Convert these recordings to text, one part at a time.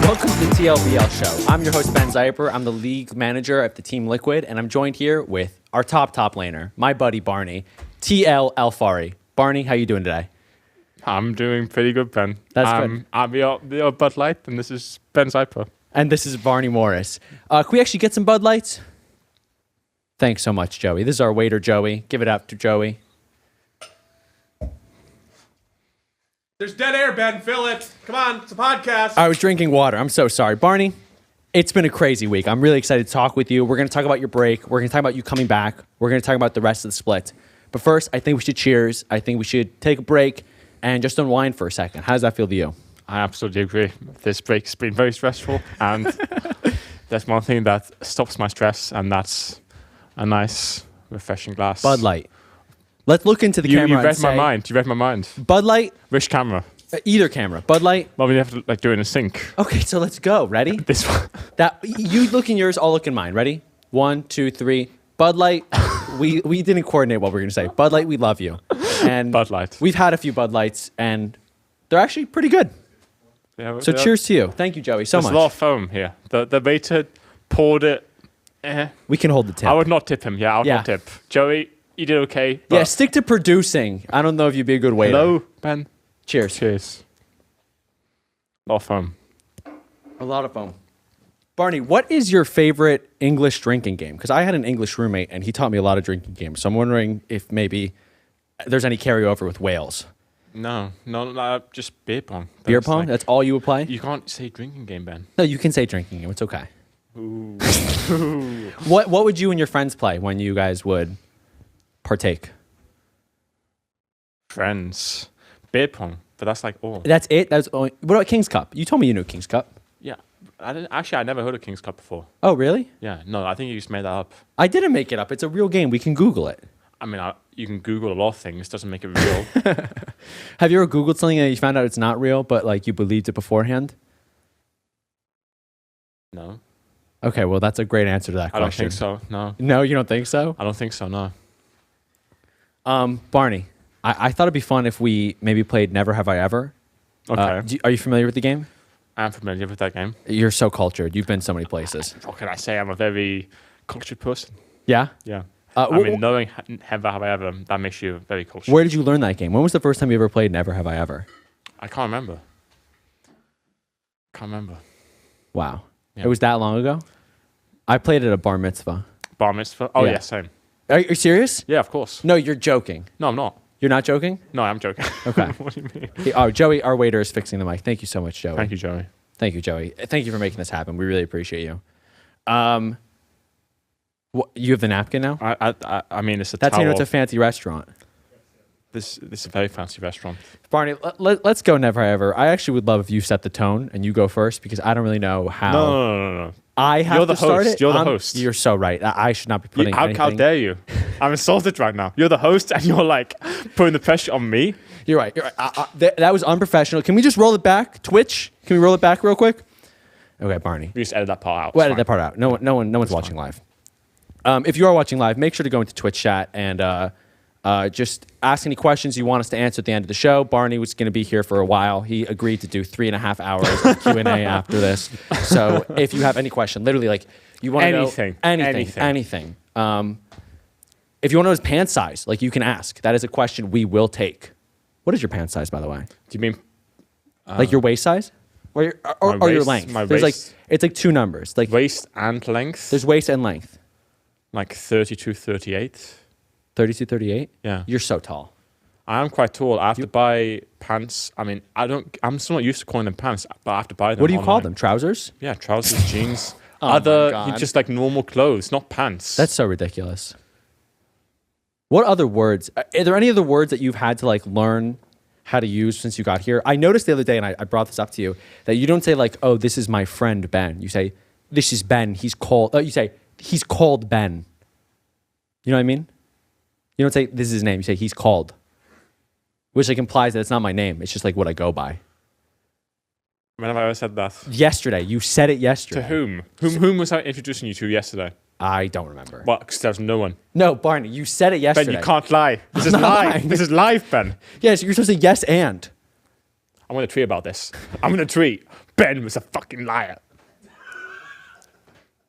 Welcome to the TLBL show. I'm your host, Ben Zieper. I'm the league manager of the Team Liquid, and I'm joined here with our top laner, my buddy Barney, TL Alphari. Barney, how you doing today? I'm doing pretty good, Ben. That's good. I'm your Bud Light, and this is Ben Zieper. And this is Barney Morris. Can we actually get some Bud Lights? Thanks so much, Joey. This is our waiter, Joey. Give it up to Joey. There's dead air, Ben. Fill it. Come on, it's a podcast. I was drinking water. I'm so sorry. Barney, it's been a crazy week. I'm really excited to talk with you. We're going to talk about your break. We're going to talk about you coming back. We're going to talk about the rest of the split. But first, I think we should cheers. I think we should take a break and just unwind for a second. How does that feel to you? I absolutely agree. This break's been very stressful, and there's one thing that stops my stress, and that's a nice, refreshing glass. Bud Light. Let's look into the camera. You read my mind. You read my mind. Bud Light. Which camera? Either camera. Bud Light. Well, we have to do it in a sync. Okay, so let's go. Ready? This one. That you look in yours, I'll look in mine. Ready? 1, 2, 3. Bud Light. we didn't coordinate what we were gonna say. Bud Light, we love you. And Bud Light. We've had a few Bud Lights, and they're actually pretty good. Yeah, So cheers to you. Thank you, Joey, so much. There's a lot of foam here. The waiter poured it. We can hold the tip. I would not tip him. Yeah, I would not tip. Joey, you did okay. Yeah, stick to producing. I don't know if you'd be a good waiter. Hello, Ben. Cheers. Cheers. A lot of foam. A lot of foam. Barney, what is your favorite English drinking game? Because I had an English roommate, and he taught me a lot of drinking games. So I'm wondering if maybe there's any carryover with Wales. No, just beer pong. Beer pong? That's all you would play? You can't say drinking game, Ben. No, you can say drinking game. It's okay. Ooh. What would you and your friends play when you guys would partake? Friends. Beer pong, but that's like all. That's it? That's only, what about King's Cup? You told me you knew King's Cup. Yeah. I never heard of King's Cup before. Oh, really? Yeah, no, I think you just made that up. I didn't make it up. It's a real game. We can Google it. I mean, you can Google a lot of things. Doesn't make it real. Have you ever Googled something and you found out it's not real, but like you believed it beforehand? No. Okay, well, that's a great answer to that question. I don't think so, no. No, you don't think so? I don't think so, no. Barney, I thought it'd be fun if we maybe played Never Have I Ever. Okay. Are you familiar with the game? I'm familiar with that game. You're so cultured. You've been so many places. What can I say? I'm a very cultured person. Yeah? Yeah. I mean, knowing Never Have I Ever, that makes you very cultured. Where did you learn that game? When was the first time you ever played Never Have I Ever? I can't remember. Wow. Yeah. It was that long ago? I played at a bar mitzvah. Bar mitzvah? Oh, Yeah. yeah, same. Are you serious? Yeah, of course. No, you're joking. No, I'm not. You're not joking? No, I'm joking. Okay. What do you mean? Oh, Joey, our waiter, is fixing the mic. Thank you so much, Joey. Thank you, Joey. Thank you, Joey. Thank you for making this happen. We really appreciate you. You have the napkin now? I mean, it's a That's how you know towel. it's a fancy restaurant. This is a very fancy restaurant. Barney, let's go Never Have I Ever. I actually would love if you set the tone and you go first because I don't really know how. No. I have You're the to start host. it. You're the host. You're so right. I should not be putting How anything. dare you? I'm insulted right now. You're the host and you're like putting the pressure on me. You're right. That was unprofessional. Can we just roll it back? Twitch? Can we roll it back real quick? Okay, Barney. We just edit that part out. We'll edit that part out. No one's watching live. If you are watching live, make sure to go into Twitch chat and just ask any questions you want us to answer at the end of the show. Barney was going to be here for a while. He agreed to do 3.5 hours of Q&A after this. So if you have any question, literally like you want to know anything. If you want to know his pant size, like you can ask. That is a question we will take. What is your pant size, by the way? Do you mean like your waist size? Or your length? My There's waist. It's like two numbers. Like Waist and length? there's waist and length. Like 32, 38. 32, 38? Yeah. You're so tall. I am quite tall. I have to buy pants. I mean, I'm still not used to calling them pants, but I have to buy them. What do you call online. them? Trousers? Yeah, trousers, jeans. Oh my God. Just like normal clothes, not pants. That's so ridiculous. What other words? Are there any other words that you've had to like learn how to use since you got here? I noticed the other day, and I brought this up to you, that you don't say like, oh, this is my friend Ben. You say, this is Ben. He's called. You say, he's called Ben. You know what I mean? You don't say, this is his name. You say, he's called. Which like implies that it's not my name. It's just like what I go by. When have I ever said that? Yesterday. You said it yesterday. To whom? Whom was I introducing you to yesterday? I don't remember. What? Because there's no one. No, Barney, you said it yesterday. Ben, you can't lie. This is not live. lying. This is live, Ben. Yes, you're supposed to say yes and. I'm going to tweet about this. I'm going to tweet. Ben was a fucking liar.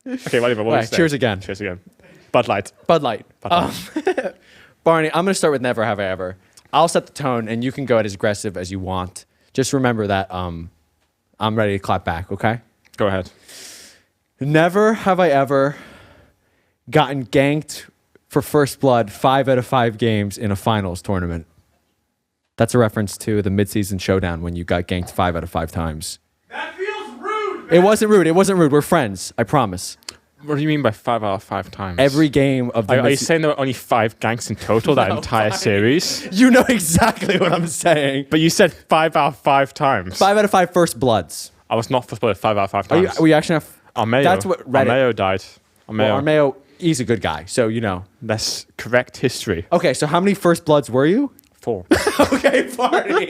Okay, whatever. What Right, was that? cheers again. Cheers again. Bud Light. Bud Light. Bud Light. Barney, I'm going to start with never have I ever. I'll set the tone, and you can go as aggressive as you want. Just remember that I'm ready to clap back, okay? Go ahead. Never have I ever gotten ganked for first blood 5 out of 5 games in a finals tournament. That's a reference to the midseason showdown when you got ganked 5 out of 5 times. That feels rude, man. It wasn't rude. It wasn't rude. We're friends. I promise. What do you mean by 5 out of 5 times? Every game of the Are you saying there were only 5 ganks in total that entire series? You know exactly what I'm saying. But you said 5 out of 5 times. 5 out of 5 first bloods. I was not first blood 5 out of 5 times. We actually have... Armeo. That's what Reddit... Armeo died. Armeo. Well, Armeo, he's a good guy, so you know. That's correct history. Okay, so how many first bloods were you? 4. Okay, Barney.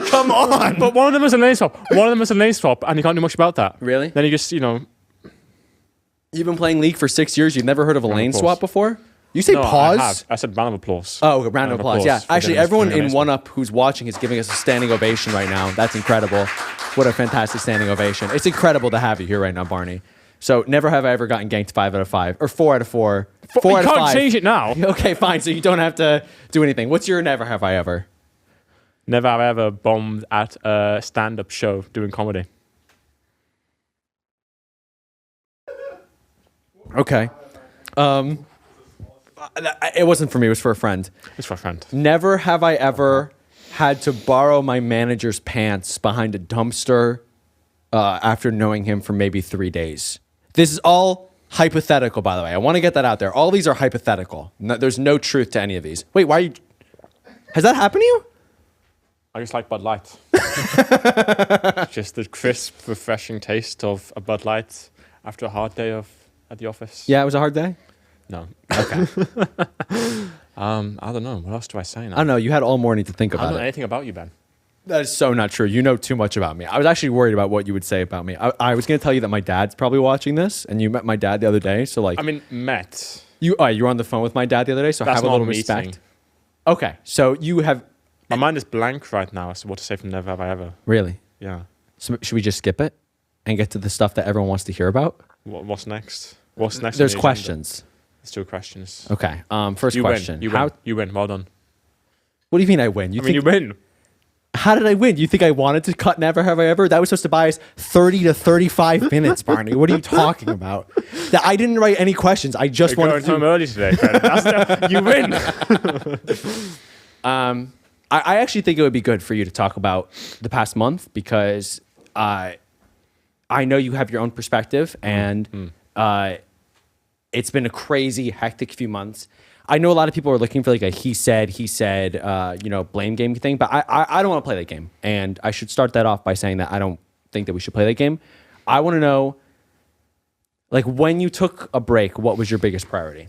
Come on. But one of them was a lane swap. One of them was a lane swap, and you can't do much about that. Really? Then you just, You've been playing League for 6 years. You've never heard of a lane applause. swap before? You say No, pause? I have. I said round of applause. Oh, okay, round of applause. Yeah. for Actually, getting everyone this in amazing. 1UP who's watching is giving us a standing ovation right now. That's incredible. What a fantastic standing ovation. It's incredible to have you here right now, Barney. So never have I ever gotten ganked 5 out of 5. Or 4 out of 4. 4 You out of can't 5. change it now. Okay, fine. So you don't have to do anything. What's your never have I ever? Never have I ever bombed at a stand-up show doing comedy. Okay. It wasn't for me. It was for a friend. It's for a friend. Never have I ever had to borrow my manager's pants behind a dumpster after knowing him for maybe 3 days. This is all hypothetical, by the way. I want to get that out there. All these are hypothetical. There's no truth to any of these. Wait, why are you... Has that happened to you? I just like Bud Light. Just the crisp, refreshing taste of a Bud Light after a hard day at the office. Yeah, it was a hard day? No. Okay. I don't know. What else do I say now? I don't know. You had all morning to think I don't about know it. anything about you, Ben. That is so not true. You know too much about me. I was actually worried about what you would say about me. I was going to tell you that my dad's probably watching this, and you met my dad the other day. So like, I mean, met. you were on the phone with my dad the other day. So That's have a not little a meeting. respect. Okay, so you have My mind is blank right now as to what to say from Never Have I Ever. really. Yeah. So should we just skip it and get to the stuff that everyone wants to hear about? What's next? What's next? on There's the agenda? questions. There's 2 questions. Okay. First You question. win. You How? win. You win. Well done. What do you mean I win? You I mean, think? you win. How did I win? You think I wanted to cut Never Have I Ever? That was supposed to buy us 30 to 35 minutes, Barney. What are you talking about? That I didn't write any questions. I just You're wanted going home to. early today, friend. You win. I actually think it would be good for you to talk about the past month because I know you have your own perspective and it's been a crazy, hectic few months. I know a lot of people are looking for like a he said, blame game thing, but I don't want to play that game. And I should start that off by saying that I don't think that we should play that game. I want to know, like, when you took a break, what was your biggest priority?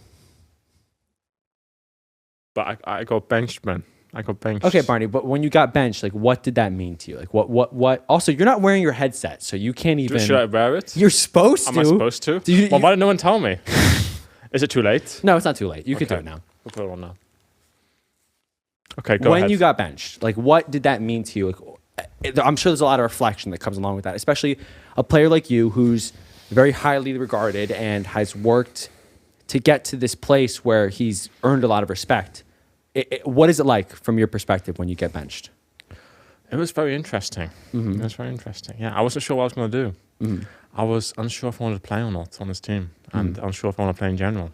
But I got benched, man. I got benched. Okay, Barney, but when you got benched, like, what did that mean to you? Like, what? Also, you're not wearing your headset, so you can't even. Should I wear it? You're supposed to. Am I supposed to? You- Why didn't no one tell me? Is it too late? No, it's not too late. You could do Okay. it now. We'll put it on now. Okay, go When ahead. you got benched, like, what did that mean to you? Like, I'm sure there's a lot of reflection that comes along with that, especially a player like you who's very highly regarded and has worked to get to this place where he's earned a lot of respect. What is it like from your perspective when you get benched? It was very interesting. It was very interesting. Yeah, I wasn't sure what I was going to do. I was unsure if I wanted to play or not on this team, and unsure if I want to play in general.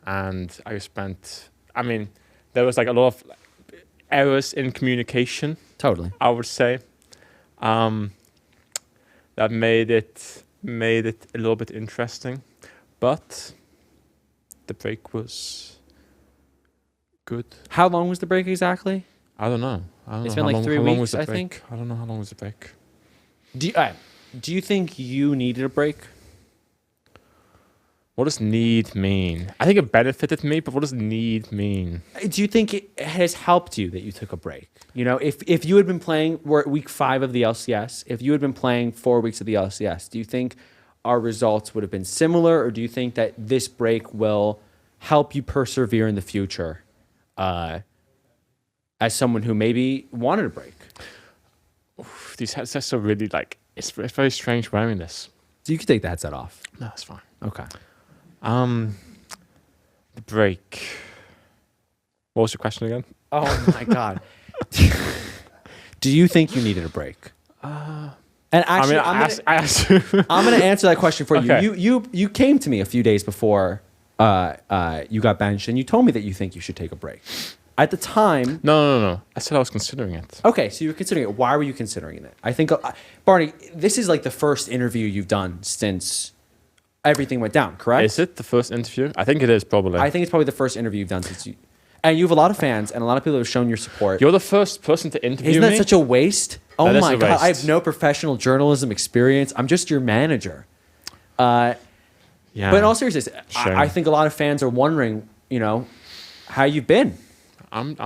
And I spent. I mean, there was like a lot of errors in communication. Totally. I would say that made it a little bit interesting, but the break was good. How long was the break exactly? I don't know. It's How been like long- 3 how long weeks, was the I break? think. I don't know how long was the break. Do you think you needed a break? What does need mean? I think it benefited me, but what does need mean? Do you think it has helped you that you took a break? You know, if you had been playing, we're at week 5 of the LCS, if you had been playing 4 weeks of the LCS, do you think our results would have been similar, or do you think that this break will help you persevere in the future as someone who maybe wanted a break? These that's so really like It's very strange wearing this. So you can take the headset off. No, it's fine. Okay. The break. What was your question again? Oh my God. Do you think you needed a break? And actually, I asked you. I'm going to answer that question for Okay. you. You came to me a few days before you got benched, and you told me that you think you should take a break. At the time... No. I said I was considering it. Okay, so you were considering it. Why were you considering it? I think, Barney, this is like the first interview you've done since everything went down, correct? Is it the first interview? I think it is, probably. I think it's probably the first interview you've done since you... And you have a lot of fans, and a lot of people have shown your support. You're the first person to interview Isn't me. that such a waste? Oh That is my a God, waste. I have no professional journalism experience. I'm just your manager. Yeah. But in all seriousness, Shame. I think a lot of fans are wondering, how you've been. I've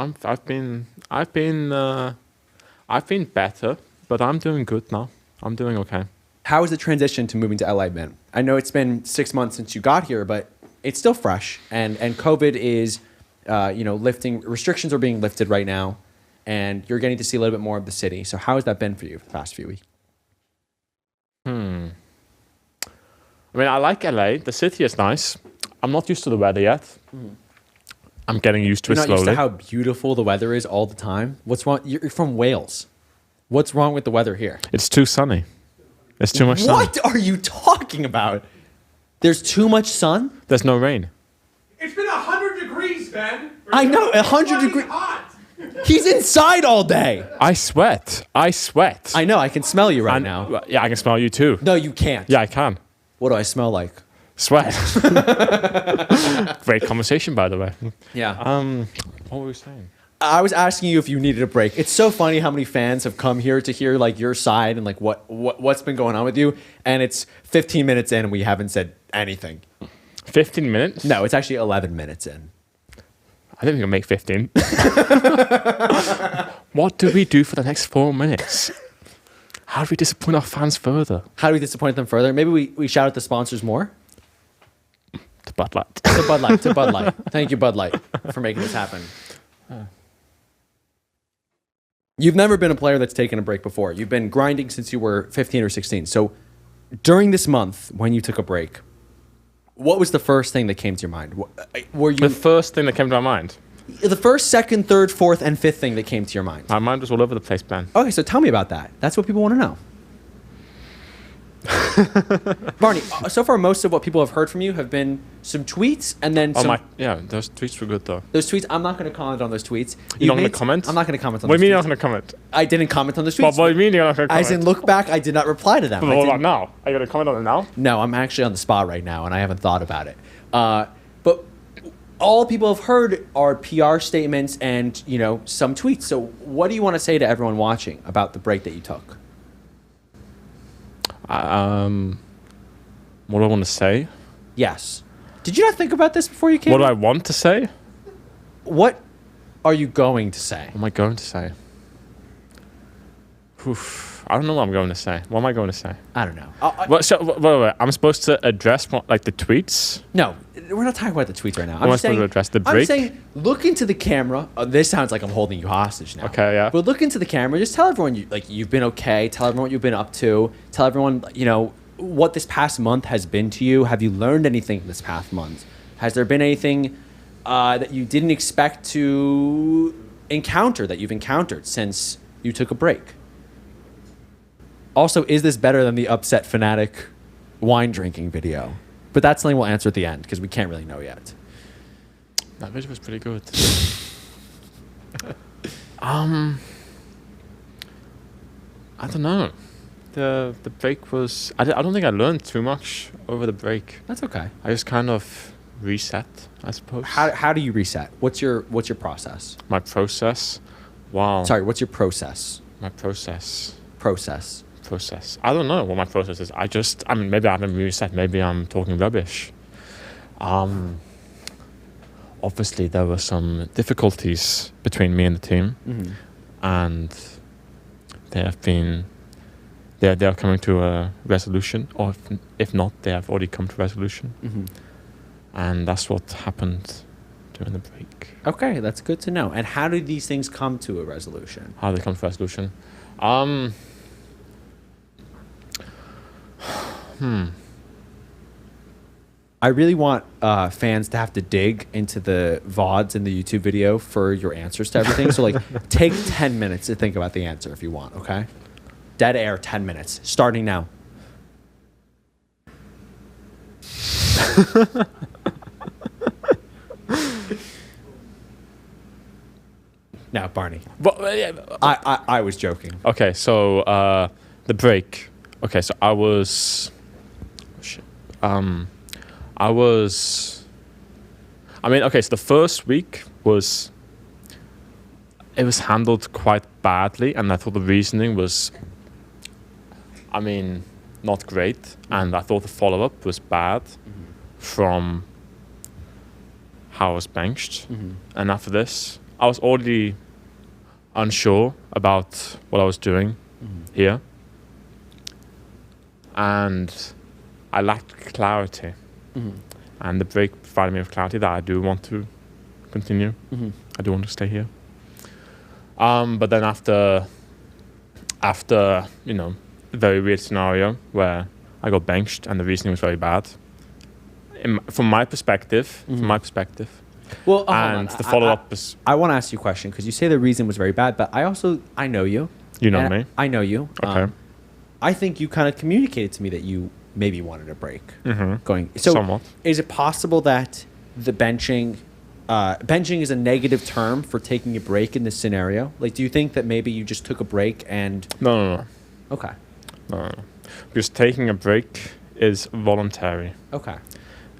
been better, but I'm doing good now. I'm doing okay. How has the transition to moving to LA been? I know it's been 6 months since you got here, but it's still fresh, and COVID is, lifting restrictions are being lifted right now, and you're getting to see a little bit more of the city. So how has that been for you for the past few weeks? I mean, I like LA. The city is nice. I'm not used to the weather yet. I'm getting used to You're it not slowly. used to how beautiful the weather is all the time. What's wrong? You're from Wales. What's wrong with the weather here? It's too sunny. There's too much sun. What are you talking about? There's too much sun? There's no rain. It's been 100 degrees, Ben. I know, 100 Fucking degrees. hot. He's inside all day. I sweat. I know, I can smell you right And- now. Yeah, I can smell you too. No, you can't. Yeah, I can. What do I smell like? Sweat. Great conversation, by the way. Yeah. What were we saying? I was asking you if you needed a break. It's so funny how many fans have come here to hear like your side and like what's been going on with you. And it's 15 minutes in and we haven't said anything. 15 minutes? No, it's actually 11 minutes in. I didn't think I'd make 15. What do we do for the next 4 minutes? How do we disappoint our fans further? How do we disappoint them further? Maybe we shout out the sponsors more. To Bud Light. To Bud Light. To Bud Light. Thank you, Bud Light, for making this happen. You've never been a player that's taken a break before. You've been grinding since you were 15 or 16. So during this month, when you took a break, what was the first thing that came to your mind? Were you The first thing that came to my mind. the first, second, third, fourth, and fifth thing that came to your mind? My mind was all over the place, Ben. Okay, so tell me about that. That's what people want to know. Barney, so far most of what people have heard from you have been some tweets and then some... Those tweets were good though. Those tweets, I'm not going to comment on those tweets. You're not going to comment? I'm not going to comment on What do those you mean you're tweets. not going to comment? I didn't comment on those tweets. What do you mean you're not going to comment? As in, look back, I did not reply to them. But I what didn't- about now? Are you going to comment on it now? No, I'm actually on the spot right now, and I haven't thought about it. But all people have heard are PR statements and, some tweets. So what do you want to say to everyone watching about the break that you took? What do I want to say? Yes. Did you not think about this before you came? What do I want to say? What are you going to say? What am I going to say? Oof, I don't know what I'm going to say. What am I going to say? I don't know. Wait. I'm supposed to address the tweets? No, we're not talking about the tweets right now. Am I supposed to address the I'm break? saying, look into the camera. This sounds like I'm holding you hostage now. Okay, yeah. But look into the camera. Just tell everyone you've been okay. Tell everyone what you've been up to. Tell everyone, what this past month has been to you. Have you learned anything this past month? Has there been anything that you didn't expect to encounter that you've encountered since you took a break? Also, is this better than the upset fanatic wine drinking video? But that's something we'll answer at the end because we can't really know yet. That video was pretty good. I don't know. The break was... I don't think I learned too much over the break. That's okay. I just kind of reset, I suppose. How do you reset? What's your process? My process? Wow. Sorry, what's your process? My process. Process. I don't know what my process is. Maybe I haven't reset. Maybe I'm talking rubbish. Obviously, there were some difficulties between me and the team. Mm-hmm. And they are coming to a resolution, or if not, they have already come to a resolution. Mm-hmm. And that's what happened during the break. Okay, that's good to know. And how do these things come to a resolution? How they come to a resolution? I really want fans to have to dig into the VODs in the YouTube video for your answers to everything. So, like, take 10 minutes to think about the answer if you want, okay? Dead air, 10 minutes. Starting now. Now, Barney. I was joking. Okay, so the break. Okay, so I was... okay, so the first week was... It was handled quite badly, and I thought the reasoning was... not great, and I thought the follow-up was bad from how I was benched. And after this, I was already unsure about what I was doing here. And I lacked clarity. And the break provided me with clarity that I do want to continue. I do want to stay here. But then after a very weird scenario where I got benched and the reasoning was very bad. From my perspective. Well, and the follow-up was... I want to ask you a question because you say the reason was very bad, but I know you. You know me? I know you. Okay. I think you kind of communicated to me that you maybe wanted a break. Somewhat. Is it possible that the benching is a negative term for taking a break in this scenario? Like, do you think that maybe you just took a break and... No. Okay. No. Because taking a break is voluntary. Okay.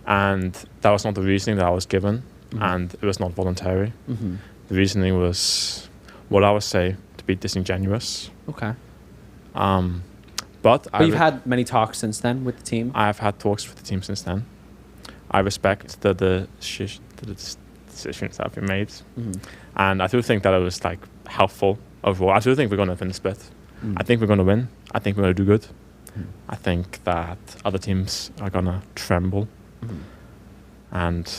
And that was not the reasoning that I was given, and it was not voluntary. The reasoning was what I would say to be disingenuous. Okay. But you've had many talks since then with the team? I've had talks with the team since then. I respect the decisions that have been made. And I do think that it was like helpful overall. I do think we're going to win the split. I think we're going to win. I think we're going to do good. I think that other teams are going to tremble and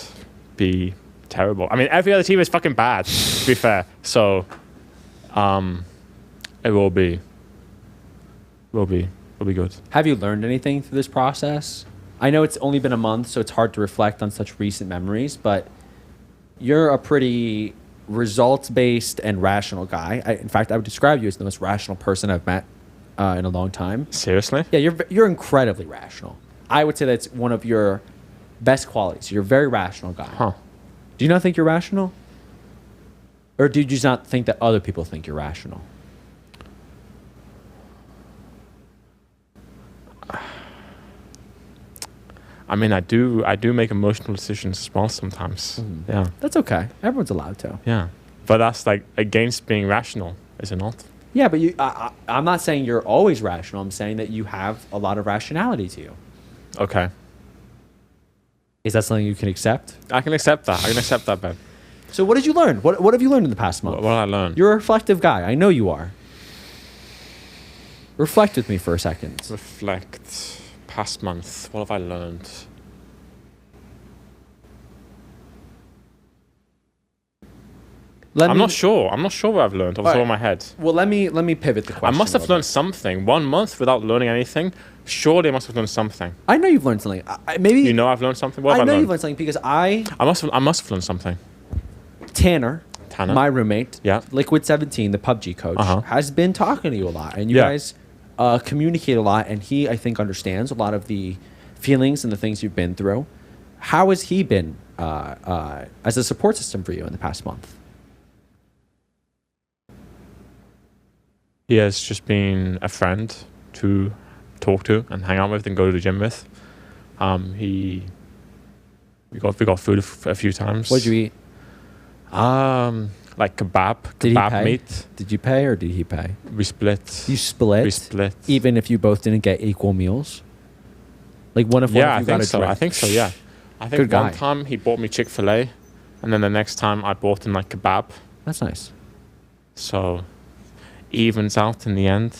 be terrible. I mean, every other team is fucking bad, to be fair. So it will be good. Have you learned anything through this process? I know it's only been a month, so it's hard to reflect on such recent memories, but you're a pretty results-based and rational guy. In fact, I would describe you as the most rational person I've met in a long time. Seriously? Yeah, you're incredibly rational. I would say that's one of your best qualities. You're a very rational guy. Huh. Do you not think you're rational? Or do you just not think that other people think you're rational? I mean, I do make emotional decisions as well sometimes. Yeah. That's okay. Everyone's allowed to. Yeah. But that's like against being rational, is it not? Yeah, but I'm not saying you're always rational. I'm saying that you have a lot of rationality to you. Okay. Is that something you can accept? I can accept that, Ben. So what did you learn? What have you learned in the past month? What did I learn? You're a reflective guy. I know you are. Reflect with me for a second. Reflect. Past month. What have I learned? I'm not sure what I've learned off the top of my head. Well, let me pivot the question. I must have learned something. 1 month without learning anything. Surely I must have learned something. I know you've learned something. Maybe you know I've learned something. What have I learned? I know you've learned something because I must have learned something. Tanner, my roommate, yeah, Liquid 17, the PUBG coach, has been talking to you a lot, and you guys communicate a lot, and he, I think, understands a lot of the feelings and the things you've been through. How has he been as a support system for you in the past month? He has just been a friend to talk to and hang out with and go to the gym with. We got food a few times. What did you eat? Like kebab meat. Did you pay or did he pay? We split. You split? We split. Even if you both didn't get equal meals? Like one of you got a drink? I think so, yeah. I think one time he bought me Chick-fil-A, and then the next time I bought him like kebab. That's nice. So evens out in the end,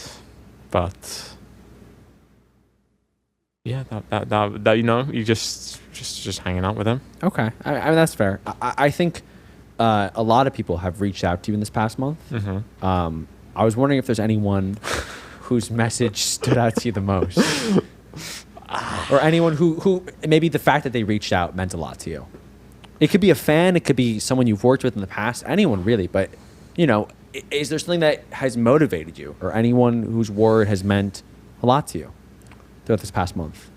but yeah, that you know, you just hanging out with him. Okay, I mean that's fair. I think a lot of people have reached out to you in this past month. I was wondering if there's anyone whose message stood out to you the most. or anyone who maybe the fact that they reached out meant a lot to you? It could be a fan, it could be someone you've worked with in the past, anyone really. But is there something that has motivated you, or anyone whose word has meant a lot to you throughout this past month?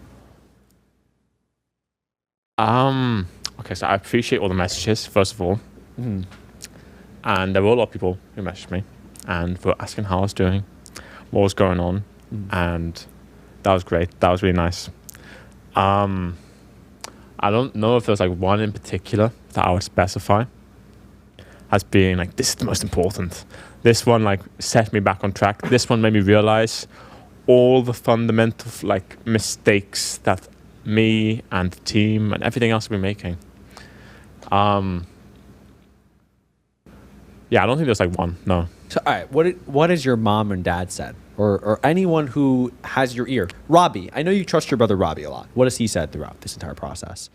Okay, so I appreciate all the messages, first of all. Mm-hmm. And there were a lot of people who messaged me and were asking how I was doing, what was going on. And that was great. That was really nice. I don't know if there's like one in particular that I would specify as being like, this is the most important. This one like set me back on track. This one made me realize all the fundamental like mistakes that me and the team and everything else we're making. Yeah, I don't think there's like one. No. So, all right, what has your mom and dad said, or anyone who has your ear? Robbie, I know you trust your brother Robbie a lot. What has he said throughout this entire process?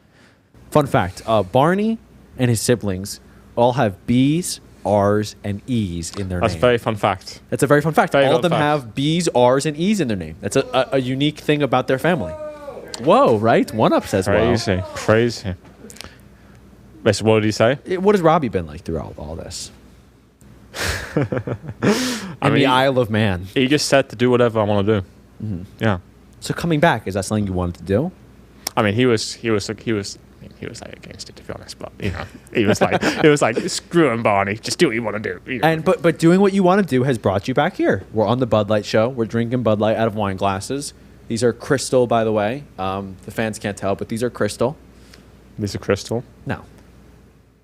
Fun fact: Barney and his siblings all have B's, R's, and E's in their name. That's a very fun fact. That's a very fun fact. Very all of fun them fact. have B's, R's, and E's in their name. That's a unique thing about their family. Whoa, right? One up says Crazy, crazy. Wait, so what did he say? What has Robbie been like throughout all this? I mean, the Isle of Man. He just said to do whatever I want to do. Mm-hmm. Yeah. So coming back, is that something you wanted to do? I mean, he was like against it, to be honest. But he was like, screw him, Barney. Just do what you want to do. And but doing what you want to do has brought you back here. We're on the Bud Light show. We're drinking Bud Light out of wine glasses. These are crystal, by the way. The fans can't tell, but these are crystal. These are crystal.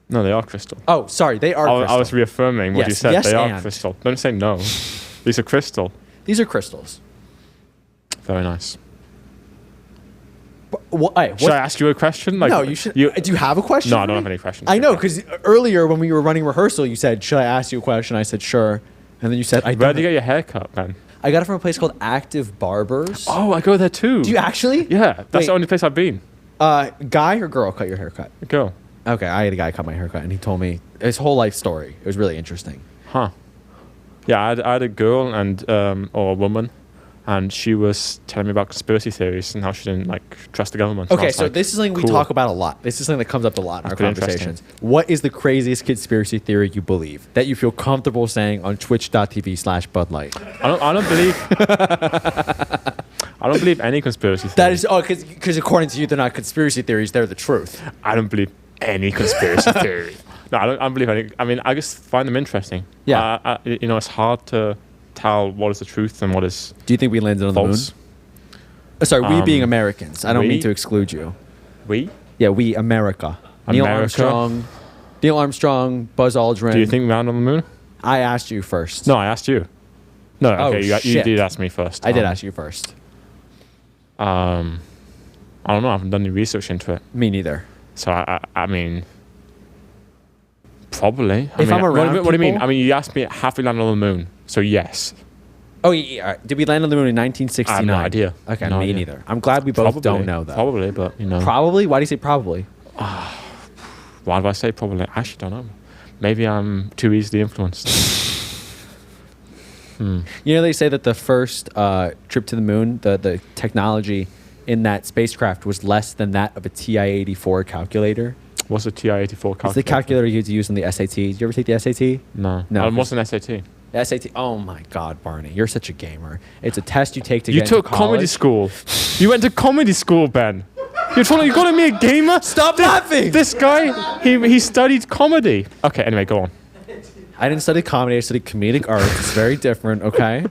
No, they are crystal. Oh, sorry, they are crystal. I was reaffirming what you said. Yes, they are and. crystal. Don't say no. These are crystal. These are crystals. Very nice. Should I ask you a question? No, you should. Do you have a question? No, for I don't me? have any questions. I know, because earlier when we were running rehearsal, you said, "Should I ask you a question?" I said, "Sure," and then you said, Where did you get your haircut, man? I got it from a place called Active Barbers. Oh, I go there too. Do you actually? Yeah, that's the only place I've been. Guy or girl cut your haircut? Girl. Okay, I had a guy cut my haircut, and he told me his whole life story. It was really interesting. Huh. Yeah, I had a girl and or a woman, and she was telling me about conspiracy theories and how she didn't trust the government. Okay, so this is something we talk about a lot. This is something that comes up a lot in our conversations. What is the craziest conspiracy theory you believe that you feel comfortable saying on twitch.tv/Bud Light? I don't believe. I don't believe any conspiracy theory. That is because according to you, they're not conspiracy theories; they're the truth. I don't believe any conspiracy theory. No, I don't believe any. I mean, I just find them interesting. Yeah. It's hard to tell what is the truth and what is. Do you think we landed on false. the moon? Sorry, we being Americans. I don't mean we? to exclude you. We? Yeah, we, America. Neil Armstrong, Buzz Aldrin. Do you think we landed on the moon? I asked you first. No, I asked you. No, okay, you shit. did ask me first. I did ask you first. I don't know. I haven't done any research into it. Me neither. So I mean, probably. If I'm around what do you mean? people- I mean, you asked me, have we landed on the moon? So yes. Oh, yeah. All right. Did we land on the moon in 1969? I have no idea. Okay, No me idea. neither. I'm glad we both don't know that. Probably, but Probably? Why do you say probably? Why do I say probably? I actually don't know. Maybe I'm too easily influenced. You know, they say that the first trip to the moon, the technology in that spacecraft was less than that of a TI-84 calculator. What's a TI-84 calculator? It's the calculator you use in the SAT. Did you ever take the SAT? No. No. What's an SAT? The SAT. Oh my God, Barney, you're such a gamer. It's a test you take to You get into took comedy college. school. You went to comedy school, Ben. You're calling me a gamer? Stop laughing! This guy, he studied comedy. Okay, anyway, go on. I didn't study comedy. I studied comedic arts. It's very different. Okay,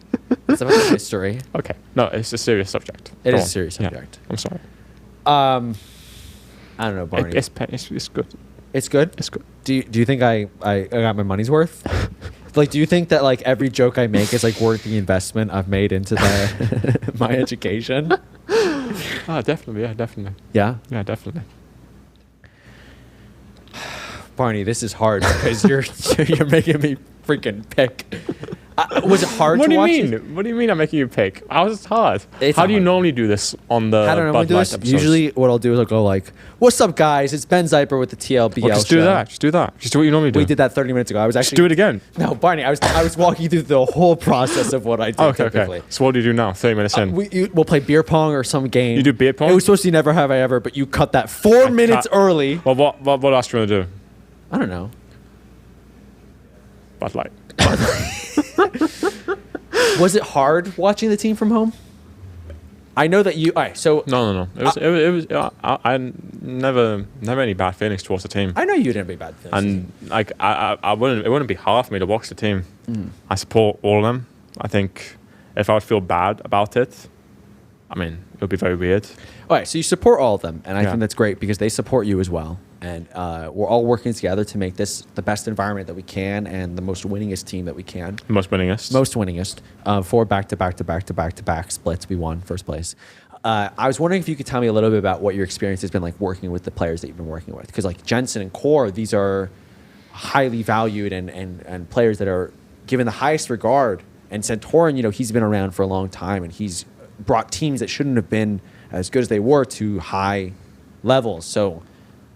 it's about history. Okay. No, it's a serious subject. It Go is on. a serious Yeah, subject. I'm sorry. I don't know, Barney. It's good. It's good. It's good. Do you think I got my money's worth? Do you think that every joke I make is worth the investment I've made into my education? Definitely. Yeah, definitely. Yeah. Yeah, definitely. Barney, this is hard because you're making me freaking pick. Was it hard What to do you watch? mean? What do you mean I'm making you pick? How is it hard? It's How not do you hard. normally do this on the I don't know. Bud Do Light this. episodes? Usually, what I'll do is I'll go like, "What's up, guys? It's Ben Zieper with the TLBL Well, just show." do that. Just do that. Just do what you normally do. We did that 30 minutes ago. I was Just actually do it again. No, Barney. I was walking you through the whole process of what I do Okay, typically. okay. So what do you do now? 30 minutes in. We'll play beer pong or some game. You do beer pong? It was supposed to be Never Have I Ever, but you cut that 4 minutes early. Well, what else do you want to do? I don't know. Bud Light. Was it hard watching the team from home? I know that you. All right, so No. It was. I never any bad feelings towards the team. I know you didn't be bad. And like I wouldn't. It wouldn't be hard for me to watch the team. I support all of them. I think if I would feel bad about it, I mean, it would be very weird. All right, so you support all of them, and I Yeah. think that's great because they support you as well. And we're all working together to make this the best environment that we can and the most winningest team that we can. Most winningest. Most winningest. 4 back-to-back splits. We won first place. I was wondering if you could tell me a little bit about what your experience has been like working with the players that you've been working with. Because like Jensen and Kold, these are highly valued and players that are given the highest regard. And Santorin, he's been around for a long time, and he's brought teams that shouldn't have been as good as they were to high levels. So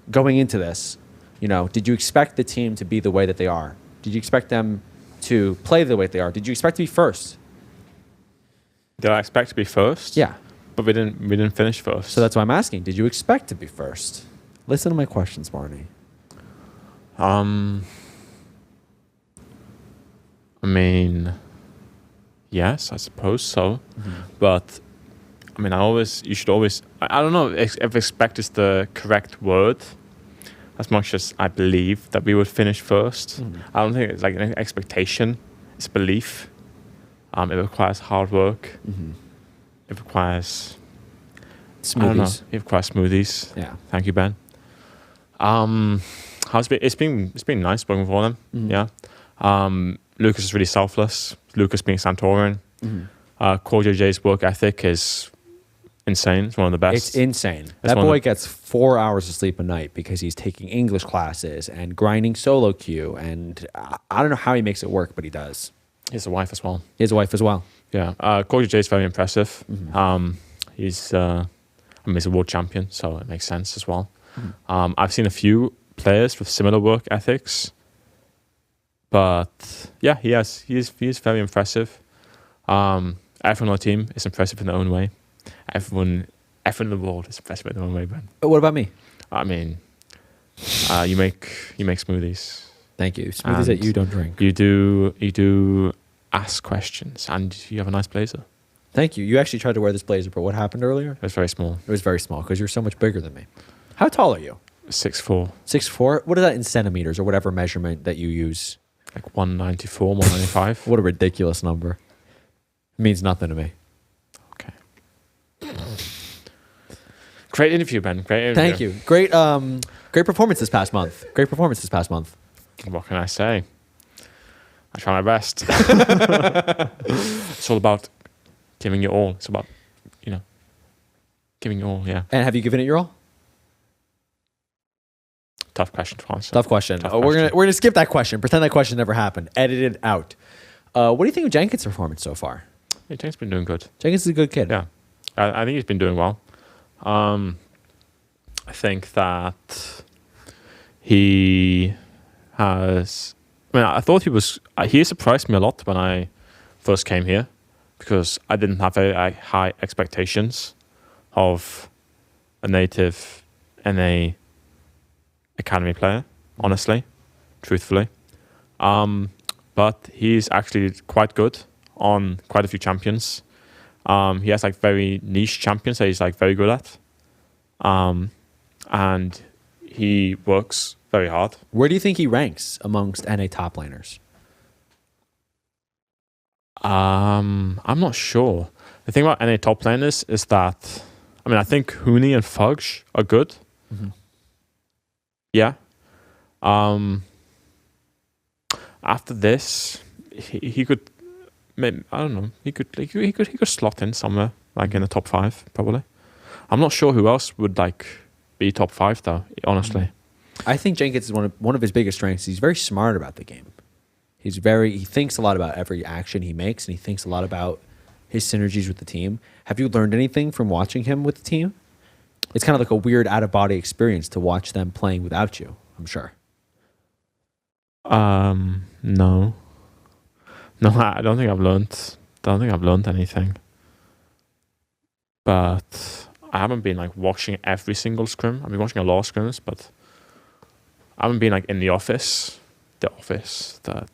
going into this, did you expect the team to be the way that they are? Did you expect them to play the way they are? Did you expect to be first? Did I expect to be first? Yeah. But we didn't finish first. So that's why I'm asking. Did you expect to be first? Listen to my questions, Barney. I mean, yes, I suppose so. But I mean, you should always. I don't know if expect is the correct word. As much as I believe that we would finish first, I don't think it's like an expectation. It's belief. It requires hard work. It requires I don't know. Smoothies. It requires smoothies. Yeah. Thank you, Ben. How's it been? It's been nice working for them. Yeah. Lucas is really selfless. Lucas being Santorin. CoreJJ's work ethic is insane. It's one of the best. It's insane. That's That one of boy the- gets 4 hours of sleep a night because he's taking English classes and grinding solo queue. And I don't know how he makes it work, but he does. He has a wife as well. He has a wife as well. Yeah. CoreJJ is very impressive. He's a world champion, so it makes sense as well. I've seen a few players with similar work ethics, but yeah, he is very impressive. Everyone on the team is impressive in their own way. Everyone in the world is impressive in their own way, Ben. But what about me? I mean, you make smoothies. Thank you. Smoothies that And you don't drink. You do ask questions, and you have a nice blazer. Thank you. You actually tried to wear this blazer, but what happened earlier? It was very small. It was very small because you're so much bigger than me. How tall are you? 6'4", 6'4"? What is that in centimeters or whatever measurement that you use? like 194, 195. What a ridiculous number. It means nothing to me. Okay. Great interview, Ben. Great interview. Thank you. Great performance this past month. What can I say? I try my best. It's all about giving your all. It's about, giving your all, yeah. And have you given it your all? Tough question to answer. Tough question. Tough We're question. gonna skip that question. Pretend that question never happened. Edit it out. What do you think of Jenkins' performance so far? Yeah, Jake's been doing good. Jenkins is a good kid. Yeah. I think he's been doing well. I think that he has... I thought he surprised me a lot when I first came here because I didn't have very high expectations of a native NA academy player, honestly, truthfully. But he's actually quite good on quite a few champions. He has like very niche champions that he's like very good at. And he works very hard. Where do you think he ranks amongst NA top laners? I'm not sure. The thing about NA top laners is that, I think Hooney and Fudge are good. Mm-hmm. Yeah. After this, he could, maybe, I don't know. He could slot in somewhere like in the top 5 probably. I'm not sure who else would like be top 5 though. Honestly, I think Jenkins is one of his biggest strengths. He's very smart about the game. He thinks a lot about every action he makes, and he thinks a lot about his synergies with the team. Have you learned anything from watching him with the team? It's kind of like a weird out-of-body experience to watch them playing without you, I'm sure. No, I don't think I've learned anything. But I haven't been like watching every single scrim. I've been watching a lot of scrims, but I haven't been like in the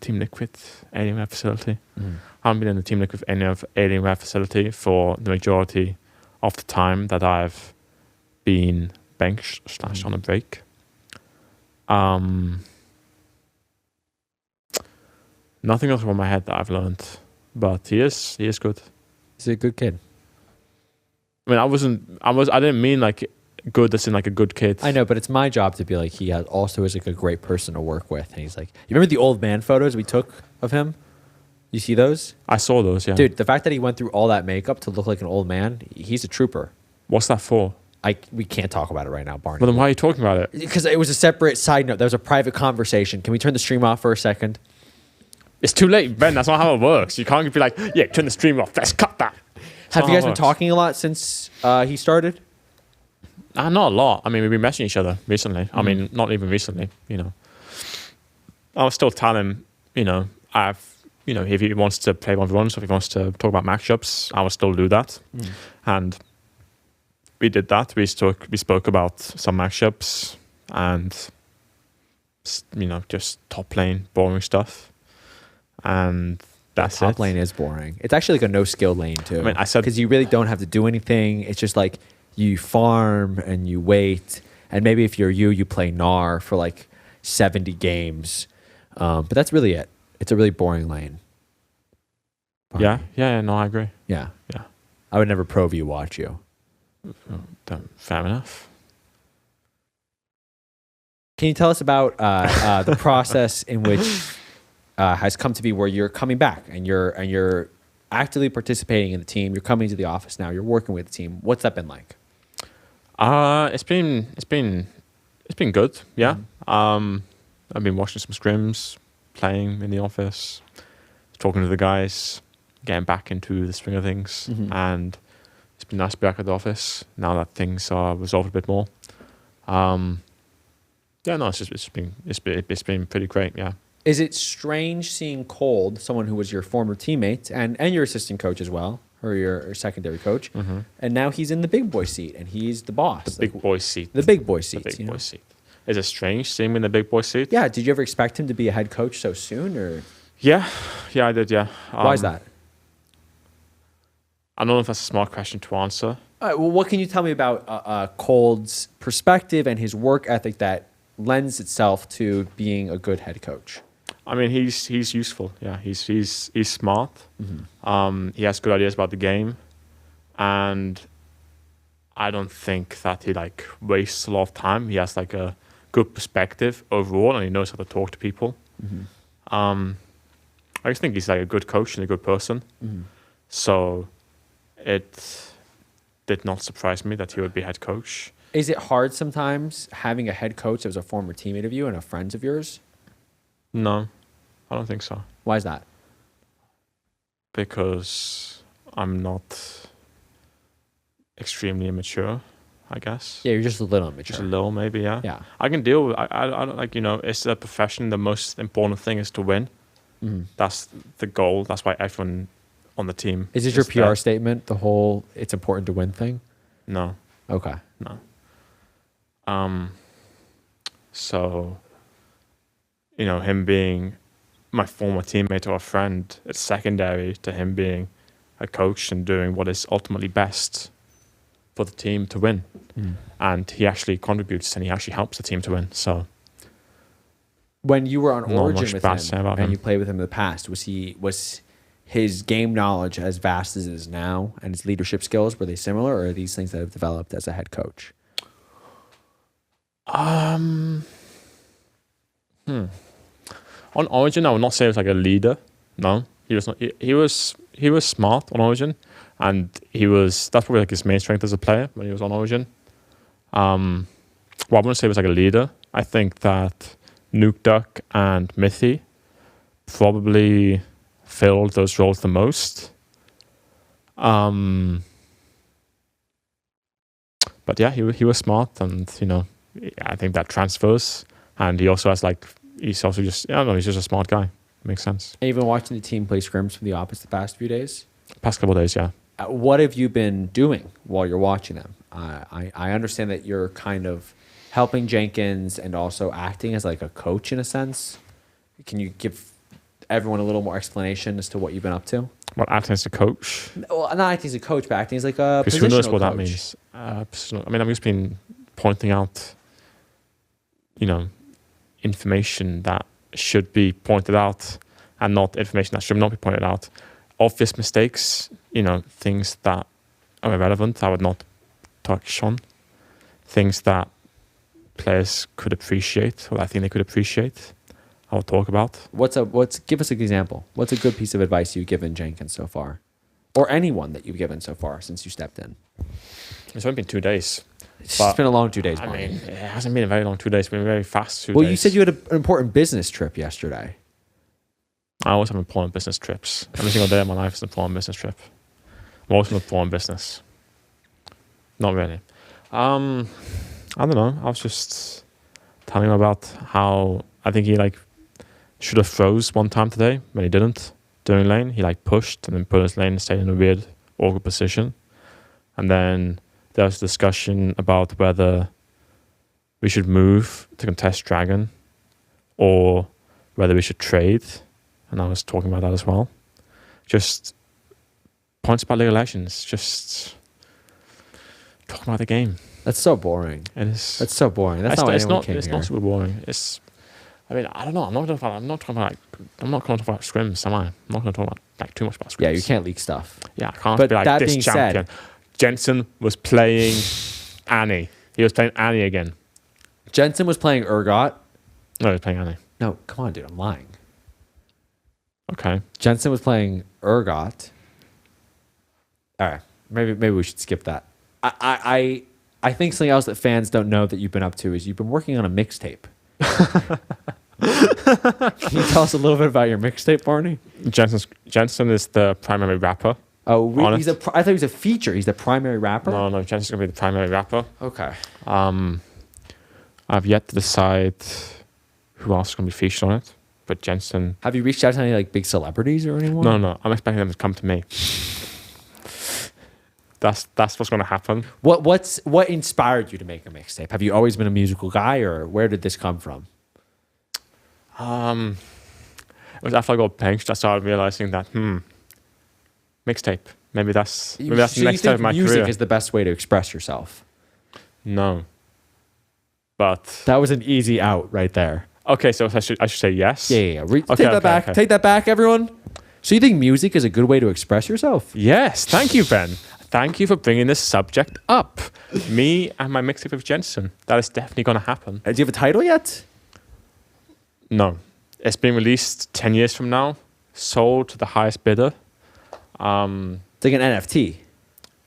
Team Liquid Alienware facility. I haven't been in the Team Liquid Alienware facility for the majority of the time that I've been benched / on a break. Nothing else from my head that I've learned, but he is good. He's a good kid. I mean, I didn't mean like good as in like a good kid. I know, but it's my job to be like, he also is like a great person to work with. And he's like, you remember the old man photos we took of him? You see those? I saw those, yeah. Dude, the fact that he went through all that makeup to look like an old man, he's a trooper. What's that for? We can't talk about it right now, Barney. But then why are you talking about it? Because it was a separate side note. That was a private conversation. Can we turn the stream off for a second? It's too late, Ben. That's not how it works. You can't be like, yeah, turn the stream off. Let's cut that. Have you guys been talking a lot since he started? Not a lot. I mean, we've been messaging each other recently. I mean, not even recently, you know. I was still telling him, you know, if he wants to play 1v1s, if he wants to talk about matchups, I will still do that. And we did that. We spoke about some matchups and, you know, just top lane, boring stuff. And that's top lane is boring. It's actually like a no skill lane too. I mean, I said, because you really don't have to do anything. It's just like you farm and you wait, and maybe if you play Gnar for like 70 games. But that's really it. It's a really boring lane. Yeah, no, I agree. Yeah. Yeah. I would never pro view watch you. Fair enough. Can you tell us about the process in which has come to be where you're coming back and you're actively participating in the team? You're coming to the office now. You're working with the team. What's that been like? It's been good. Yeah. I've been watching some scrims, playing in the office, talking to the guys, getting back into the swing of things, and it's been nice to be back at the office now that things are resolved a bit more. Yeah, no, it's been pretty great. Yeah. Is it strange seeing Kold, someone who was your former teammate and your assistant coach as well, or your secondary coach, and now he's in the big boy seat and he's the boss? The big boy seat. The big boy seat. The big boy seat. Is it strange seeing him in the big boy seat? Yeah. Did you ever expect him to be a head coach so soon, or? Yeah, I did. Yeah. Why is that? I don't know if that's a smart question to answer. Well, what can you tell me about Kold's perspective and his work ethic that lends itself to being a good head coach? I mean, he's useful. Yeah, he's smart. He has good ideas about the game, and I don't think that he like wastes a lot of time. He has like a good perspective overall, and he knows how to talk to people. I just think he's like a good coach and a good person. So it did not surprise me that he would be head coach. Is it hard sometimes having a head coach that was a former teammate of you and a friend of yours? No, I don't think so. Why is that? Because I'm not extremely immature, I guess. Yeah, you're just a little immature. Just a little, maybe, yeah. Yeah. I can deal with, I don't like, you know, it's a profession. The most important thing is to win. That's the goal. That's why everyone on the team. Is it your PR statement, the whole it's important to win thing? No. Okay. No. So, you know, him being my former teammate or a friend, it's secondary to him being a coach and doing what is ultimately best for the team to win. And he actually contributes and he actually helps the team to win. So, when you were on Origin with him and him. you played with him in the past, was his game knowledge as vast as it is now, and his leadership skills, were they similar, or are these things that have developed as a head coach? On Origin, I would not say he was like a leader. No, he was not. He was smart on Origin, and that's probably like his main strength as a player when he was on Origin. Well, I wouldn't say he was like a leader. I think that Nuke Duck and Mithy probably filled those roles the most. But yeah, he was smart, and I think that transfers. And he also has he's also just he's just a smart guy. Makes sense. And you've been watching the team play scrims from the office the past few days? Past couple of days, yeah. What have you been doing while you're watching them? I understand that you're kind of helping Jenkins and also acting as like a coach in a sense. Can you give everyone a little more explanation as to what you've been up to? What, acting as a coach? Well, not acting as a coach, but acting as like a Because positional who knows what that coach. means? I've just been pointing out, information that should be pointed out and not information that should not be pointed out. Obvious mistakes, things that are irrelevant, I would not touch on. Things that players could appreciate, or I think they could appreciate, I'll talk about. Give us an example. What's a good piece of advice you've given Jenkins so far? Or anyone that you've given so far since you stepped in? It's only been 2 days. It's been a long 2 days, I Barney. mean, it hasn't been a very long 2 days. It's been very fast 2 days. Well, you said you had an important business trip yesterday. I always have important business trips. Every single day of my life is an important business trip. I'm always an important business. Not really. I don't know. I was just telling him about how I think he should have froze one time today when he didn't during lane. He pushed and then put his lane and stayed in a weird, awkward position. And then there was a discussion about whether we should move to contest Dragon or whether we should trade. And I was talking about that as well. Just points about League of Legends. Just talking about the game. That's so boring. It is. That's so boring. That's not why anyone came It's here. not super boring. I don't know. I'm not going to talk about scrims, am I? I'm not going to talk about too much about scrims. Yeah, you can't leak stuff. Yeah, I can't But be that this being champion. said- Jensen was playing Annie. He was playing Annie again. Jensen was playing Urgot. No, he was playing Annie. No, come on, dude. I'm lying. Okay. Jensen was playing Urgot. All right. Maybe we should skip that. I think something else that fans don't know that you've been up to is you've been working on a mixtape. Can you tell us a little bit about your mixtape, Barney? Jensen is the primary rapper. Oh, On I it. thought he was a feature. He's the primary rapper? No, Jensen's going to be the primary rapper. Okay. I've yet to decide who else is going to be featured on it. But Jensen... Have you reached out to any big celebrities or anyone? No. I'm expecting them to come to me. That's what's going to happen. What inspired you to make a mixtape? Have you always been a musical guy, or where did this come from? It was after I got benched, I started realizing that, mixtape. Maybe that's the next step of my music career. is the best way to express yourself. No. But... That was an easy out right there. Okay, so I should say yes? Yeah. Take that Okay, back. okay. Take that back, everyone. So you think music is a good way to express yourself? Yes, thank you, Ben. Thank you for bringing this subject up. Me and my mixtape with Jensen. That is definitely going to happen. Do you have a title yet? No. It's being released 10 years from now. Sold to the highest bidder. It's like an NFT.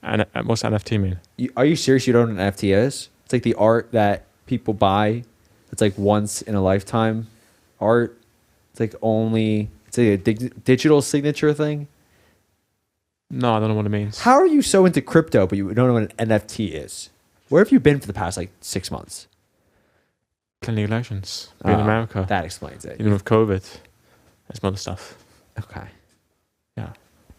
And what's NFT mean? Are you serious? You don't know what an NFT is? It's like the art that people buy. It's like once in a lifetime art. It's like a digital signature thing. No, I don't know what it means. How are you so into crypto, but you don't know what an NFT is? Where have you been for the past 6 months? Playing League of Legends. Being in America. That explains it. Even with COVID. There's some other stuff. Okay. Yeah.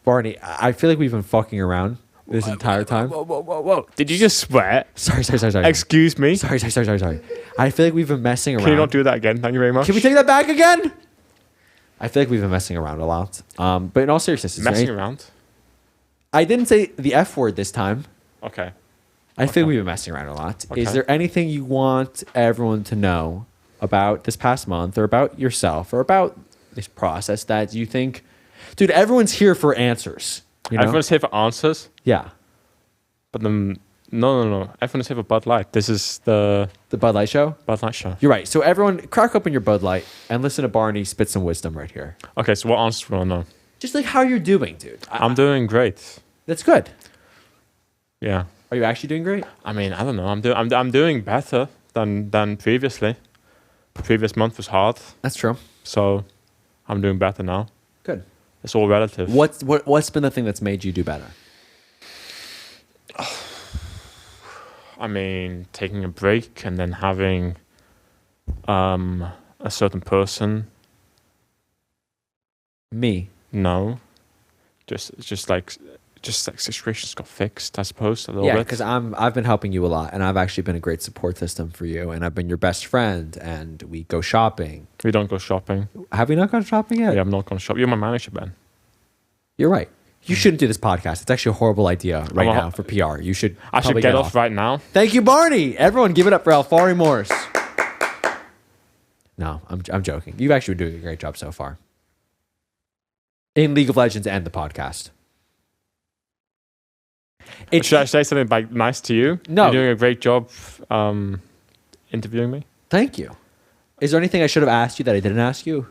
Barney, I feel like we've been fucking around this entire time. Whoa. Did you just swear? Sorry. Excuse me? Sorry. I feel like we've been messing around. Can you not do that again? Thank you very much. Can we take that back again? I feel like we've been messing around a lot. But in all seriousness, Messing around? I didn't say the F word this time. Okay. I think we've been messing around a lot. Okay. Is there anything you want everyone to know about this past month or about yourself or about this process that you think, dude, everyone's here for answers. You know? Everyone's here for answers, Yeah. but then no. Everyone's here for Bud Light. This is the The Bud Light Show? Bud Light show. You're right. So everyone crack open your Bud Light and listen to Barney spit some wisdom right here. Okay, so what answers do you want to know? Just like how you're doing, dude. I'm doing great. That's good. Yeah. Are you actually doing great? I mean, I don't know. I'm doing better than previously. The previous month was hard, That's true. so I'm doing better now. Good. It's all relative. What's been the thing that's made you do better? I mean, taking a break and then having a certain person. Me. No. Just like situations got fixed, I suppose, a little Yeah, bit. because I've been helping you a lot, and I've actually been a great support system for you, and I've been your best friend, and we go shopping. We don't go shopping. Have we not gone shopping yet? Yeah, I'm not going to shop. You're my manager, Ben. You're right. You shouldn't do this podcast. It's actually a horrible idea right I'm a- now for PR. You should. I should probably get off right now. Thank you, Barney. Everyone, give it up for Alphari Morse. No, I'm joking. You've actually been doing a great job so far in League of Legends and the podcast. Should I say something like nice to you? No. You're doing a great job interviewing me. Thank you. Is there anything I should have asked you that I didn't ask you?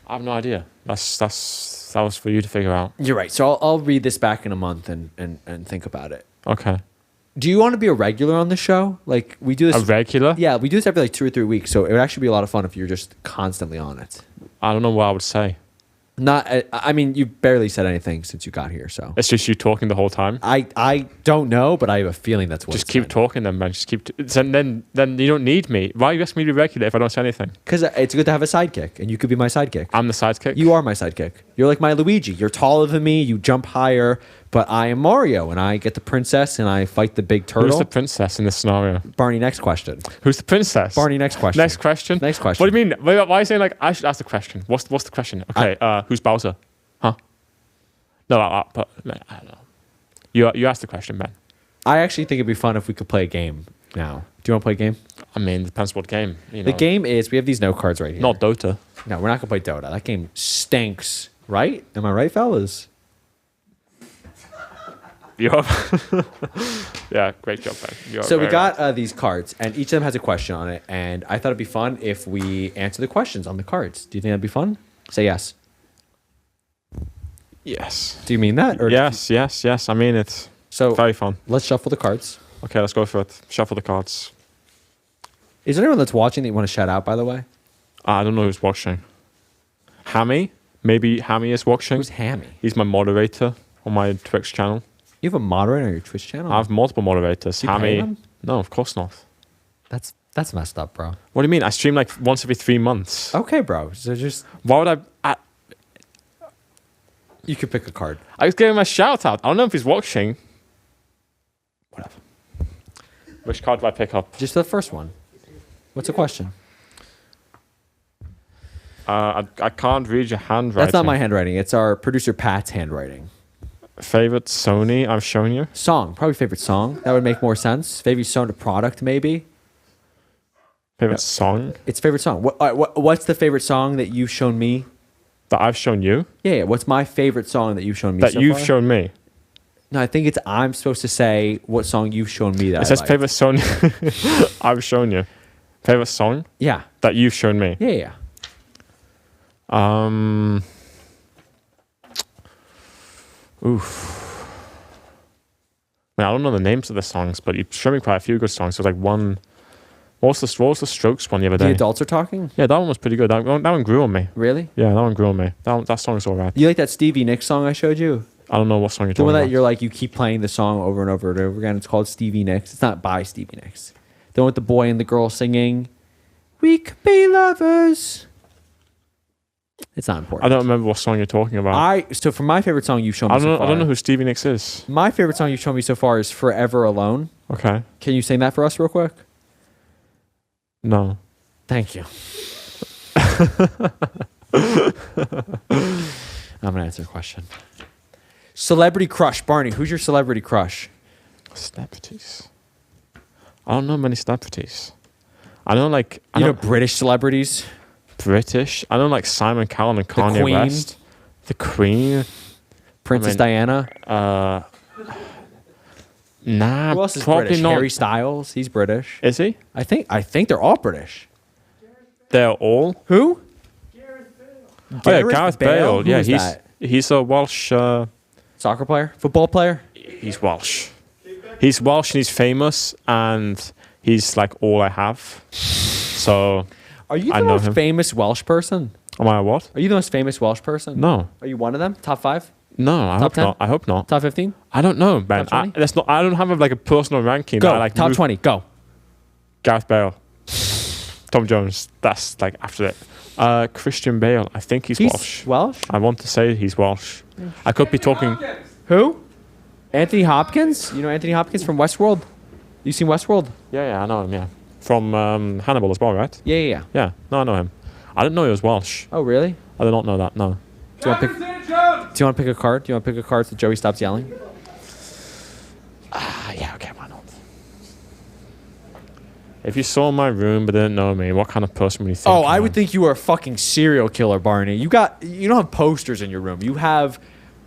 I have no idea. That was for you to figure out. You're right. So I'll read this back in a month and think about it. Okay. Do you want to be a regular on the show? Like we do this. A regular? Yeah, we do this every like 2 or 3 weeks. So it would actually be a lot of fun if you're just constantly on it. I don't know what I would say. I mean, you barely said anything since you got here, so It's just you talking the whole time. I don't know, but I have a feeling that's what. Just keep talking, then, man. Just keep. Then you don't need me. Why are you asking me to be regular if I don't say anything? Because it's good to have a sidekick, and you could be my sidekick. I'm the sidekick. You are my sidekick. You're like my Luigi. You're taller than me. You jump higher, but I am Mario, and I get the princess, and I fight the big turtle. Who's the princess in this scenario? Barney, next question. Who's the princess? Barney, next question. Next question. Next question. What do you mean? Why are you saying like I should ask the question? What's the question? Okay. Who's Bowser? Huh? No, I don't know. You asked the question, man. I actually think it'd be fun if we could play a game now. Do you want to play a game? I mean, depends what game. You know. The game is we have these note cards right here. Not Dota. No, we're not gonna play Dota. That game stinks, right? Am I right, fellas? Yeah, great job, man. So we got these cards, and each of them has a question on it. And I thought it'd be fun if we answer the questions on the cards. Do you think that'd be fun? Say yes. Yes. Do you mean that? Or Yes. I mean it. So Very fun. let's shuffle the cards. Okay, let's go for it. Shuffle the cards. Is there anyone that's watching that you want to shout out, by the way? I don't know who's watching. Hammy? Maybe Hammy is watching. Who's Hammy? He's my moderator on my Twitch channel. You have a moderator on your Twitch channel? I have multiple moderators. Do you pay them? No, of course not. That's messed up, bro. What do you mean? I stream like once every 3 months. Okay, bro. So just Why would I you could pick a card. I was giving him a shout out. I don't know if he's watching. Whatever. Which card do I pick up? Just the first one. What's the question? I can't read your handwriting. That's not my handwriting. It's our producer Pat's handwriting. Favorite Sony I'm showing you? Song. Probably favorite song. That would make more sense. Favorite song to product, maybe. Favorite song It's favorite song. What's the favorite song that you've shown me? that I've shown you? Yeah. What's my favorite song that you've shown me That so you've far? shown me? No, I think it's I'm supposed to say what song you've shown me that It I says like. favorite Sony I've shown you. Favorite song Yeah. that you've shown me? Yeah. Oof. I don't know the names of the songs, but you've shown me quite a few good songs. There's like one. What was the Strokes one the other The day? adults are talking? Yeah, that one was pretty good. That one grew on me. Really? Yeah, that one grew on me. That song's alright. You like that Stevie Nicks song I showed you? I don't know what song you're The talking one that about. you're like, you keep playing the song over and over and over again. It's called Stevie Nicks. It's not by Stevie Nicks. The one with the boy and the girl singing, "We could be lovers." It's not important. I don't remember what song you're talking about. So for my favorite song you've shown me I so far. don't know who Stevie Nicks is. My favorite song you've shown me so far is "Forever Alone." Okay. Can you sing that for us real quick? No. Thank you. I'm gonna answer a question. Celebrity crush, Barney. Who's your celebrity crush? Celebrities. I don't know many celebrities. I know like You know British celebrities. British. I know like Simon Cowell and Kanye Queen. West. The Queen. Princess Diana. Nah, Who else is probably British? not. Harry Styles. He's British. Is he? I think they're all British. They're all. Who? Oh, yeah, Gareth Bale. Who Yeah, is that? he's a Welsh. Soccer player, football player. He's Welsh. He's Welsh and he's famous and he's like all I have. So Are you I the know most him. famous Welsh person? Am I a what? Are you the most famous Welsh person? No. Are you one of them? Top 5? No, I hope 10? not. I hope not. Top 15? I don't know, man. Top 20? That's not. I don't have like a personal ranking. Go. That I like Top 20. Go. Gareth Bale, Tom Jones. That's like after it. Christian Bale. I think he's Welsh. Welsh? I want to say he's Welsh. I could be talking. Who? Anthony Hopkins? You know Anthony Hopkins from Westworld? You seen Westworld? Yeah, I know him. Yeah, from Hannibal as well, right? Yeah. Yeah. No, I know him. I didn't know he was Welsh. Oh, really? I did not know that. No. Do you want to pick a card? Do you want to pick a card so Joey stops yelling? Yeah. Okay. Why not? If you saw my room but didn't know me, what kind of person would you think? Oh, I would think you were a fucking serial killer, Barney. You don't have posters in your room. You have.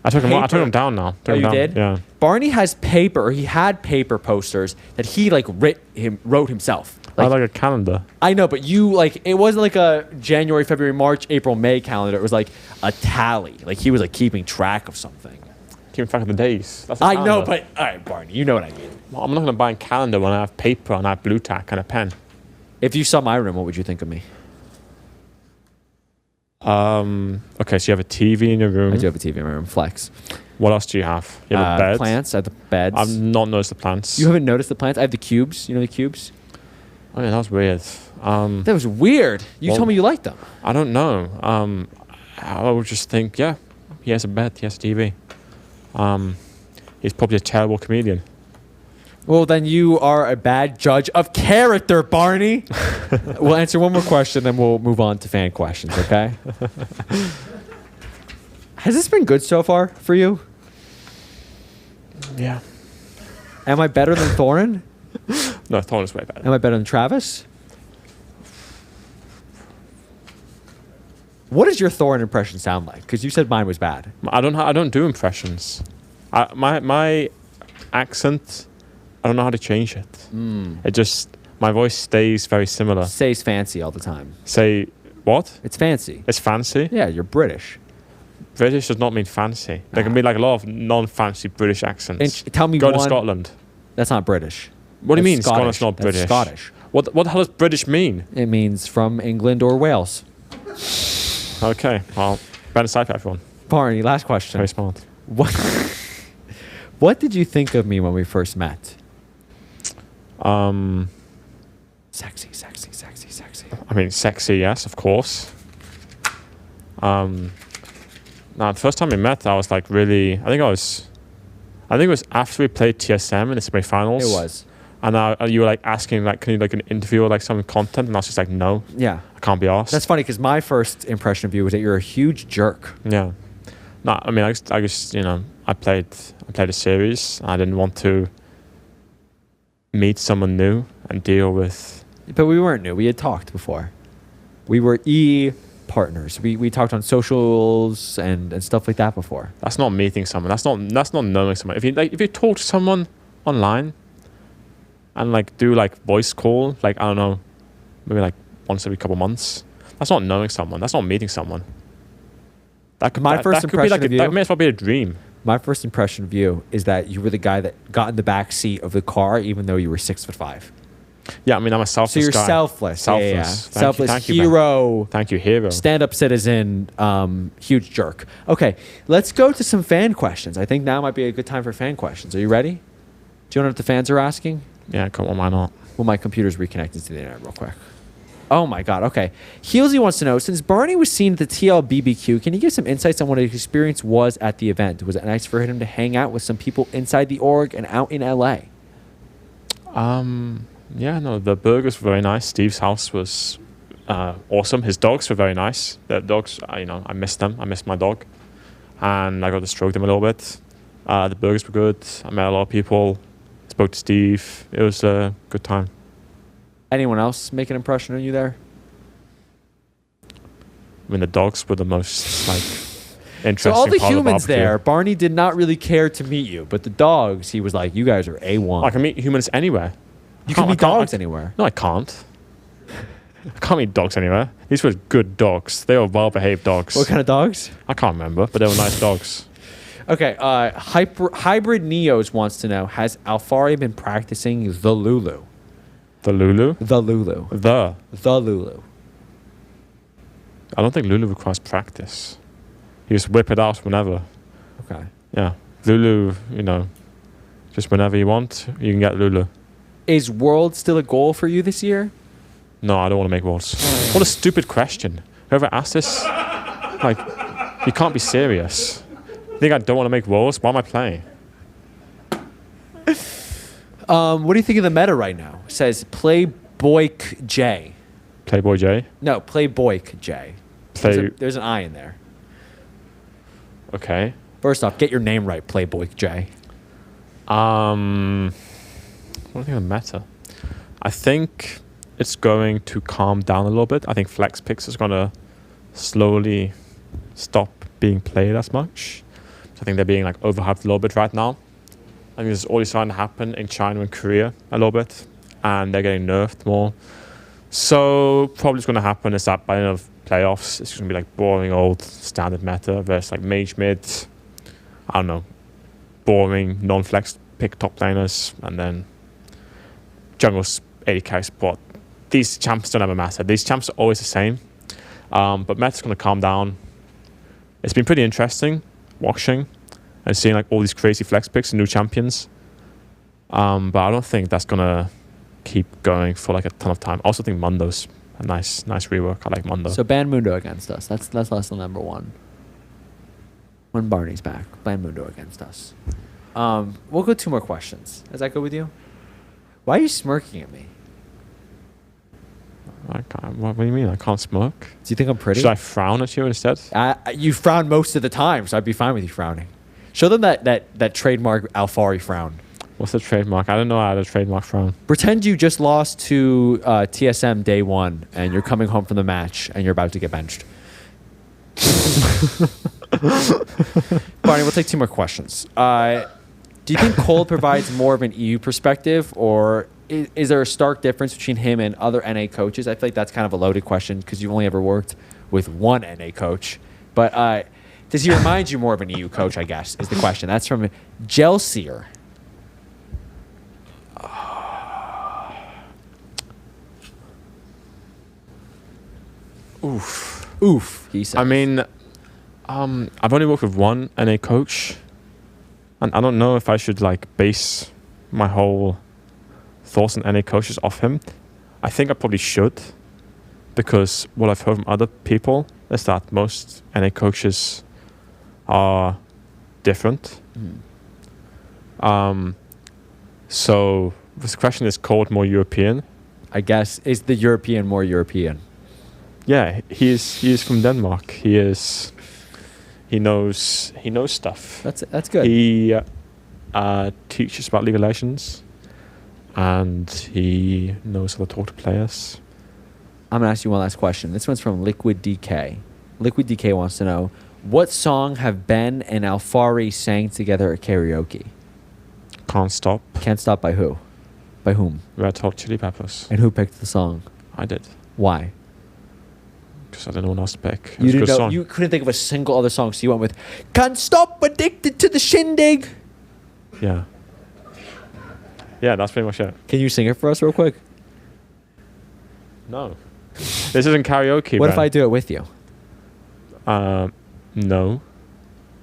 I took paper. him down now. Oh, you did? Yeah. Barney has paper, or he had paper posters that he like wrote himself. I like a calendar. I know, but you like it wasn't like a January, February, March, April, May calendar. It was like a tally. Like he was like keeping track of something. Keeping track of the days. That's a I calendar. know, but all right, Barney, you know what I mean. I'm not going to buy a calendar when I have paper and I have blue tack and a pen. If you saw my room, what would you think of me? Okay, so you have a TV in your room. I do have a TV in my room. Flex. What else do you have? You have a bed. Plants. I have the beds. I've not noticed the plants. You haven't noticed the plants? I have the cubes. You know the cubes? Oh yeah, that was weird. That was weird. You told me you liked them. I don't know. I would just think, yeah, he has a bed, he has a TV. He's probably a terrible comedian. Well, then you are a bad judge of character, Barney. We'll answer one more question, then we'll move on to fan questions, okay? Has this been good so far for you? Yeah. Am I better than Thorin? No, Thorn is way better. Am I better than Travis? What does your Thorin impression sound like? Because you said mine was bad. I don't do impressions. My accent, I don't know how to change it. It just, my voice stays very similar. Say's fancy all the time. Say, what? It's fancy. It's fancy? Yeah, you're British. British does not mean fancy. There can be like a lot of non-fancy British accents. Tell me Go one. to Scotland. That's not British. What do you mean Scottish. Scotland's not British? That's Scottish. What the hell does British mean? It means from England or Wales. Okay, well, better side for everyone. Barney, last question. Very smart. What did you think of me when we first met? Sexy. I mean, sexy, yes, of course. Now, the first time we met, I was like really, I think it was after we played TSM in the semi-finals. It was. And you were like asking, like, can you like an interview or like some content? And I was just like, no. Yeah. I can't be asked. That's funny because my first impression of you was that you're a huge jerk. Yeah. No, I mean, I just you know, I played a series. I didn't want to meet someone new and deal with. But we weren't new. We had talked before. We were partners. We talked on socials and stuff like that before. That's not meeting someone. That's not knowing someone. If you talk to someone online and like do like voice call, like I don't know, maybe like once every couple months, that's not knowing someone. That's not meeting someone. That may as well be a dream. My first impression of you is that you were the guy that got in the back seat of the car, even though you were 6'5". Yeah, I mean, I'm a selfless guy. So you're selfless. Selfless. Yeah. Selfless thank you, hero. Thank you, hero. Stand-up citizen, huge jerk. Okay, let's go to some fan questions. I think now might be a good time for fan questions. Are you ready? Do you know what the fans are asking? Yeah, come on, why not? Well, my computer's reconnected to the internet real quick. Oh my God, okay. Heelsy wants to know, since Barney was seen at the TL BBQ, can you give some insights on what his experience was at the event? Was it nice for him to hang out with some people inside the org and out in LA? Yeah, no, the burgers were very nice. Steve's house was awesome. His dogs were very nice. The dogs, I missed them. I missed my dog. And I got to stroke them a little bit. The burgers were good. I met a lot of people. Spoke to Steve. It was a good time. Anyone else make an impression on you there? I mean, the dogs were the most, interesting So all the part of humans barbecue. there, Barney did not really care to meet you. But the dogs, he was like, you guys are A1. I can meet humans anywhere. You can meet dogs anywhere. No, I can't. I can't meet dogs anywhere. These were good dogs. They were well-behaved dogs. What kind of dogs? I can't remember, but they were nice dogs. Okay, Hybrid Neos wants to know, has Alphari been practicing the Lulu? The Lulu? The Lulu. The. The Lulu. I don't think Lulu requires practice. You just whip it out whenever. Okay. Yeah. Lulu, just whenever you want, you can get Lulu. Is World still a goal for you this year? No, I don't want to make Worlds. What a stupid question. Whoever asked this, you can't be serious. You think I don't want to make Worlds? Why am I playing? What do you think of the meta right now? It says play Boyk J. Playboy J? No, play Boyk J. There's an I in there. Okay. First off, get your name right, play Boyk J. What do you think of the meta? I think it's going to calm down a little bit. I think flex picks is going to slowly stop being played as much. So I think they're being overhyped a little bit right now. I think this is already starting to happen in China and Korea a little bit, and they're getting nerfed more. So probably what's going to happen is that by the end of playoffs, it's going to be boring old standard meta versus mage mid. I don't know, boring non-flex pick top laners, and then jungle's 80k support. These champs don't ever matter. These champs are always the same. But meta's going to calm down. It's been pretty interesting watching and seeing all these crazy flex picks and new champions. But I don't think that's going to keep going for a ton of time. I also think Mundo's a nice rework. I like Mundo. So ban Mundo against us. That's lesson number 1. When Barney's back, ban Mundo against us. We'll go 2 more questions. Is that good with you? Why are you smirking at me? What do you mean? I can't smirk? Do you think I'm pretty? Should I frown at you instead? You frown most of the time, so I'd be fine with you frowning. Show them that trademark Alphari frown. What's the trademark? I don't know how to trademark frown. Pretend you just lost to TSM day 1 and you're coming home from the match and you're about to get benched. Barney, we'll take 2 more questions. Do you think Kold provides more of an EU perspective, or is there a stark difference between him and other NA coaches? I feel like that's kind of a loaded question because you've only ever worked with one NA coach. But does he remind you more of an EU coach, I guess, is the question. That's from Jelsier. Oof, he says. I mean, I've only worked with one NA coach, and I don't know if I should base my whole thoughts on NA coaches off him. I think I probably should, because what I've heard from other people is that most NA coaches are different. So this question is called more European. I guess, is the European more European? Yeah, he is from Denmark. He knows stuff. That's good. He teaches about League of Legends, and he knows how to talk to players. I'm gonna ask you one last question. This one's from Liquid DK. Liquid DK wants to know, what song have Ben and Alphari sang together at karaoke? Can't Stop. Can't Stop by who? By whom? Red Hot Chili Peppers. And who picked the song? I did. Why? Because I didn't know what else to pick. You didn't know. You couldn't think of a single other song, so you went with "Can't Stop Addicted to the Shindig." Yeah. Yeah, that's pretty much it. Can you sing it for us real quick? No. This isn't karaoke. What if I do it with you? No.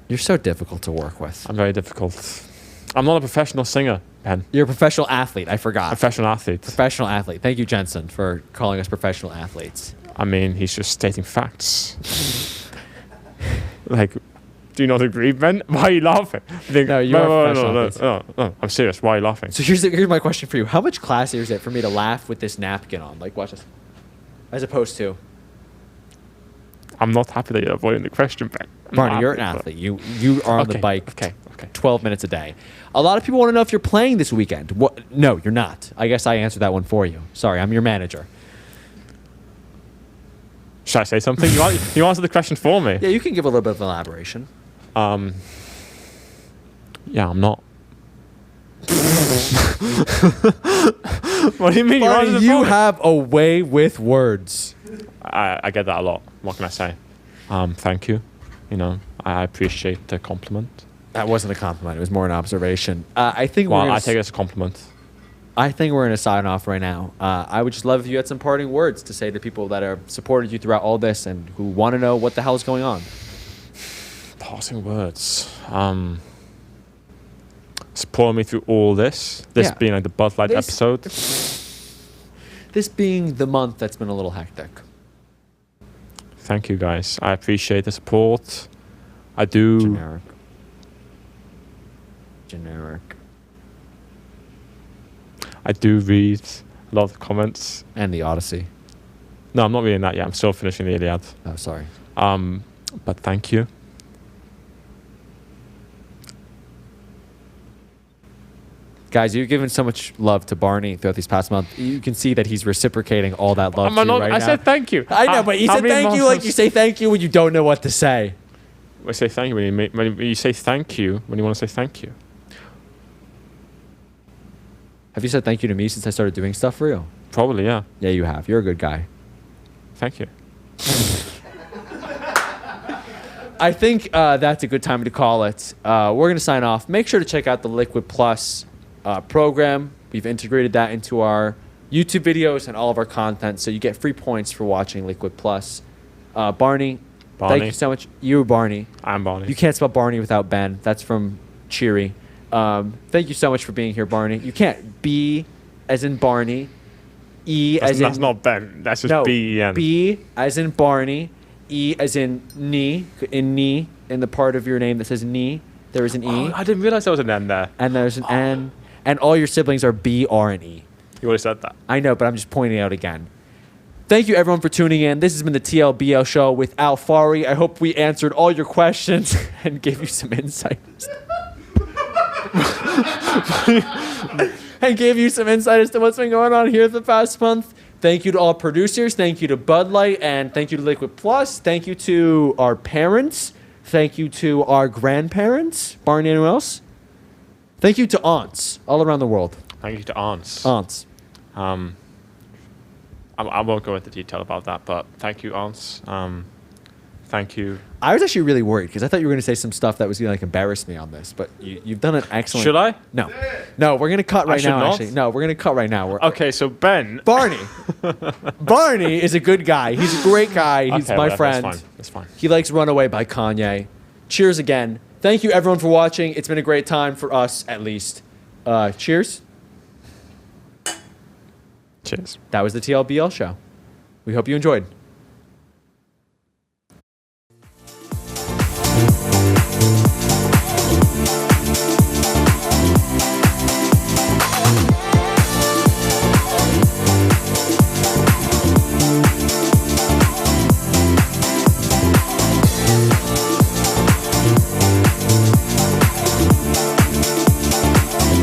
You're so difficult to work with. I'm very difficult. I'm not a professional singer, Ben. You're a professional athlete. I forgot. Professional athlete. Professional athlete. Thank you, Jensen, for calling us professional athletes. I mean, he's just stating facts. Do you not agree, Ben? Why are you laughing? No, you are professional athletes. No, I'm serious. Why are you laughing? So here's my question for you. How much classier is it for me to laugh with this napkin on? Watch this. As opposed to... I'm not happy that you're avoiding the question, Ben. Barney, you're an athlete. You are on the bike 12 minutes a day. A lot of people want to know if you're playing this weekend. What? No, you're not. I guess I answered that one for you. Sorry, I'm your manager. Should I say something? You answer the question for me. Yeah, you can give a little bit of elaboration. Yeah, I'm not. What do you mean? Barney, you have a way with words. I get that a lot. What can I say? Thank you. I appreciate the compliment. That wasn't a compliment. It was more an observation. I think. Well, I take it as a compliment. I think we're going to sign off right now. I would just love if you had some parting words to say to people that have supported you throughout all this and who want to know what the hell is going on. Passing words. Support me through all this. This being like the Bud Light episode. This being the month that's been a little hectic. Thank you, guys. I appreciate the support. I do. Generic. I do read a lot of the comments. And the Odyssey. No, I'm not reading that yet. I'm still finishing the Iliad. Oh, sorry. But thank you. Guys, you've given so much love to Barney throughout these past months. You can see that he's reciprocating all that love to you right now. I said thank you. I know, but you said thank you like you say thank you when you don't know what to say. I say thank you when you say thank you when you want to say thank you. Have you said thank you to me since I started doing stuff for you? Probably, yeah. Yeah, you have. You're a good guy. Thank you. I think that's a good time to call it. We're going to sign off. Make sure to check out the Liquid Plus program. We've integrated that into our YouTube videos and all of our content, so you get free points for watching Liquid Plus. Barney, thank you so much. You, Barney. I'm Barney. You can't spell Barney without Ben. That's from Cheery. Thank you so much for being here, Barney. You can't B as in Barney, E as in... That's not Ben. That's just B-E-N. B as in Barney, E as in knee, in the part of your name that says knee, there is an E. Oh, I didn't realize there was an N there. And there's an N. And all your siblings are B, R, and E. You already said that. I know, but I'm just pointing out again. Thank you, everyone, for tuning in. This has been the TLBL show with Alphari. I hope we answered all your questions and gave you some insight. And gave you some insight as to what's been going on here the past month. Thank you to all producers. Thank you to Bud Light. And thank you to Liquid Plus. Thank you to our parents. Thank you to our grandparents. Barney, anyone else? Thank you to aunts all around the world. Thank you to aunts. Aunts. I won't go into detail about that, but thank you, aunts. Thank you. I was actually really worried because I thought you were going to say some stuff that was going to like embarrass me on this, but you've done an excellent. Should I? No, no, we're going to cut right now. Not? Actually, no, we're going to cut right now. Okay, so Ben. Barney. Barney is a good guy. He's a great guy. He's my friend. That's fine. He likes "Runaway" by Kanye. Cheers again. Thank you everyone for watching. It's been a great time for us, at least. Cheers. Cheers. That was the TLBL show. We hope you enjoyed.